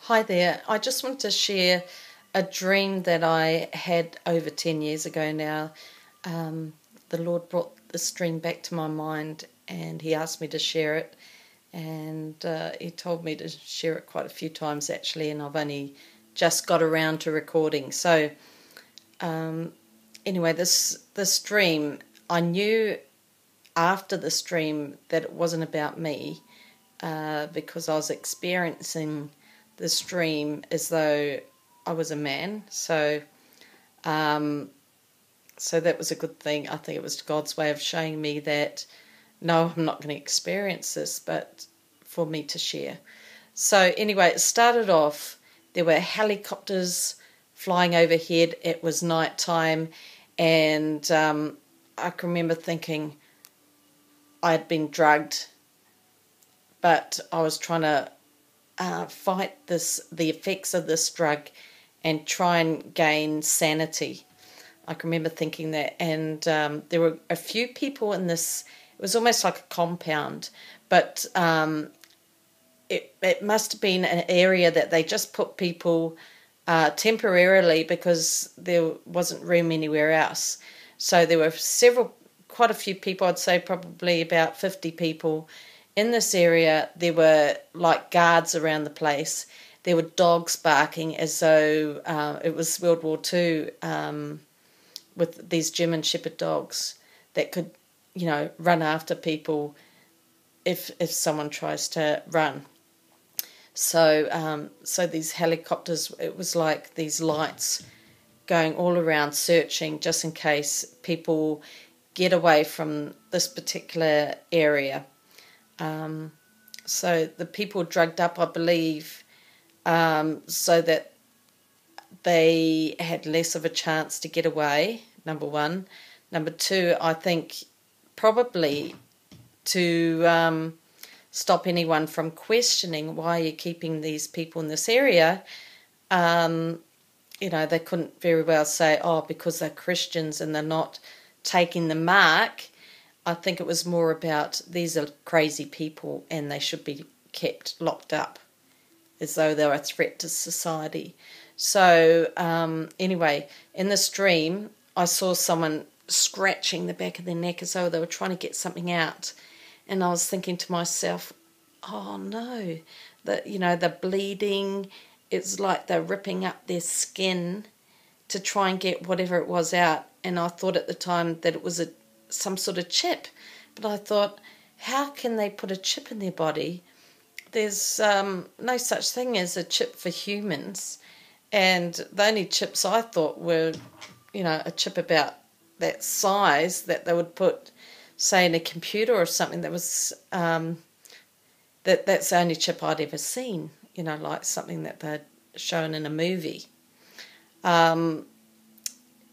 Hi there. I just want to share a dream that I had over 10 years ago now. The Lord brought this dream back to my mind and He asked me to share it. And He told me to share it quite a few times actually, and I've only just got around to recording. So anyway, this dream, I knew after this dream that it wasn't about me because I was experiencing this dream as though I was a man. So that was a good thing. I think it was God's way of showing me that no, I'm not going to experience this, but for me to share. So anyway, it started off, there were helicopters flying overhead. It was night time, and I can remember thinking I had been drugged, but I was trying to fight the effects of this drug and try and gain sanity. I can remember thinking that, and there were a few people in this. It was almost like a compound, but it must have been an area that they just put people temporarily because there wasn't room anywhere else. So there were quite a few people, I'd say probably about 50 people in this area. There were like guards around the place. There were dogs barking as though it was World War II with these German Shepherd dogs that could, run after people if someone tries to run. So these helicopters, it was like these lights going all around searching just in case people get away from this particular area. So the people drugged up, I believe, so that they had less of a chance to get away, number one. Number two, I think probably to stop anyone from questioning why you're keeping these people in this area. They couldn't very well say, because they're Christians and they're not taking the mark. I think it was more about these are crazy people and they should be kept locked up as though they're a threat to society. So anyway, in this dream, I saw someone scratching the back of their neck as though they were trying to get something out. And I was thinking to myself, oh no, they're bleeding. It's like they're ripping up their skin to try and get whatever it was out. And I thought at the time that it was some sort of chip. But I thought, how can they put a chip in their body? There's no such thing as a chip for humans. And the only chips I thought were, a chip about that size that they would put, say, in a computer or something that was, that's the only chip I'd ever seen, like something that they'd shown in a movie.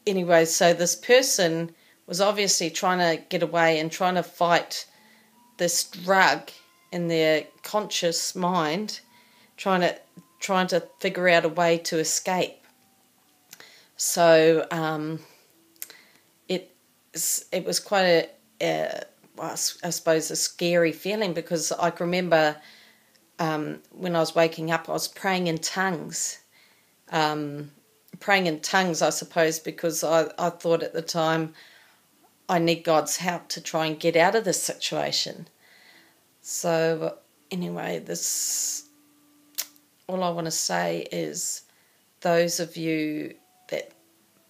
Anyway, so this person was obviously trying to get away and trying to fight this drug in their conscious mind, trying to figure out a way to escape. So it was quite I suppose a scary feeling, because I can remember when I was waking up, I was praying in tongues. I suppose, because I thought at the time I need God's help to try and get out of this situation. So anyway, all I want to say is, those of you that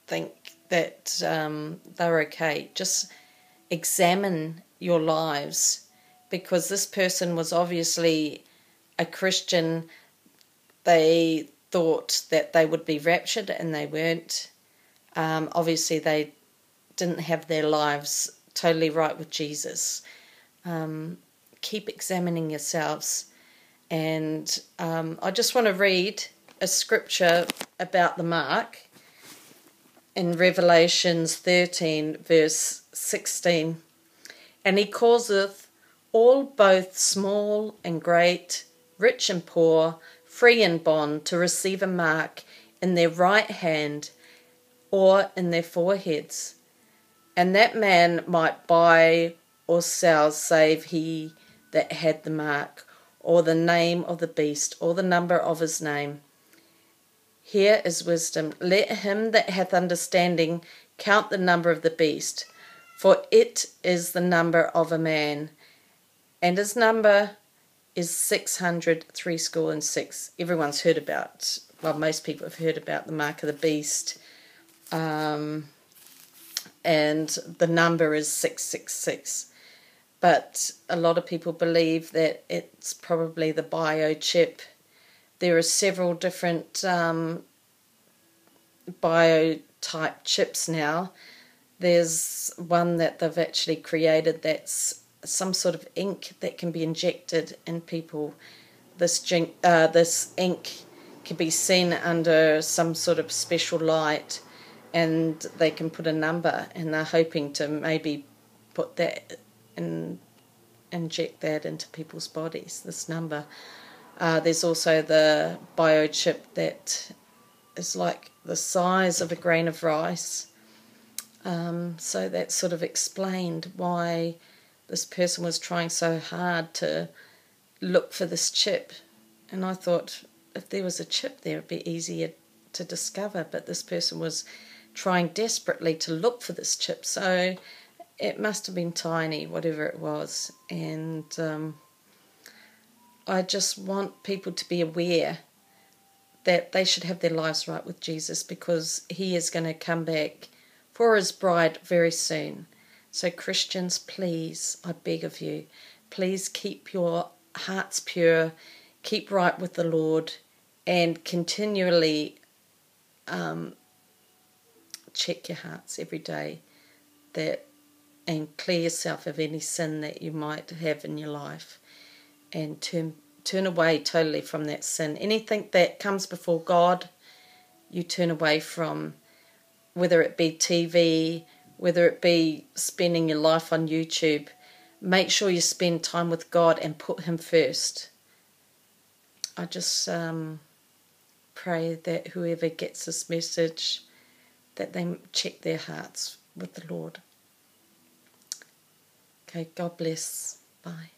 think that they're okay, just examine your lives, because this person was obviously a Christian. They thought that they would be raptured and they weren't. Obviously they didn't have their lives totally right with Jesus. Keep examining yourselves. And I just want to read a scripture about the mark in Revelations 13 verse 16. And he causeth all, both small and great, rich and poor, free and bond, to receive a mark in their right hand or in their foreheads. And that man might buy or sell, save he that had the mark, or the name of the beast, or the number of his name. Here is wisdom. Let him that hath understanding count the number of the beast, for it is the number of a man, and his number is 666. Everyone's heard about, well, most people have heard about the mark of the beast, and the number is 666. But a lot of people believe that it's probably the biochip. There are several different biotype chips now. There's one that they've actually created that's some sort of ink that can be injected in people. This ink can be seen under some sort of special light, and they can put a number, and they're hoping to maybe put that and inject that into people's bodies, this number. There's also the biochip that is like the size of a grain of rice. So that sort of explained why this person was trying so hard to look for this chip. And I thought, if there was a chip there, it'd be easier to discover. But this person was trying desperately to look for this chip. So it must have been tiny, whatever it was. And I just want people to be aware that they should have their lives right with Jesus, because he is going to come back for his bride very soon. So Christians, please, I beg of you, please keep your hearts pure, keep right with the Lord, and continually check your hearts every day, and clear yourself of any sin that you might have in your life, and turn away totally from that sin. Anything that comes before God, you turn away from, whether it be TV, whether it be spending your life on YouTube. Make sure you spend time with God and put him first. I just pray that whoever gets this message, that they check their hearts with the Lord. Okay, God bless. Bye.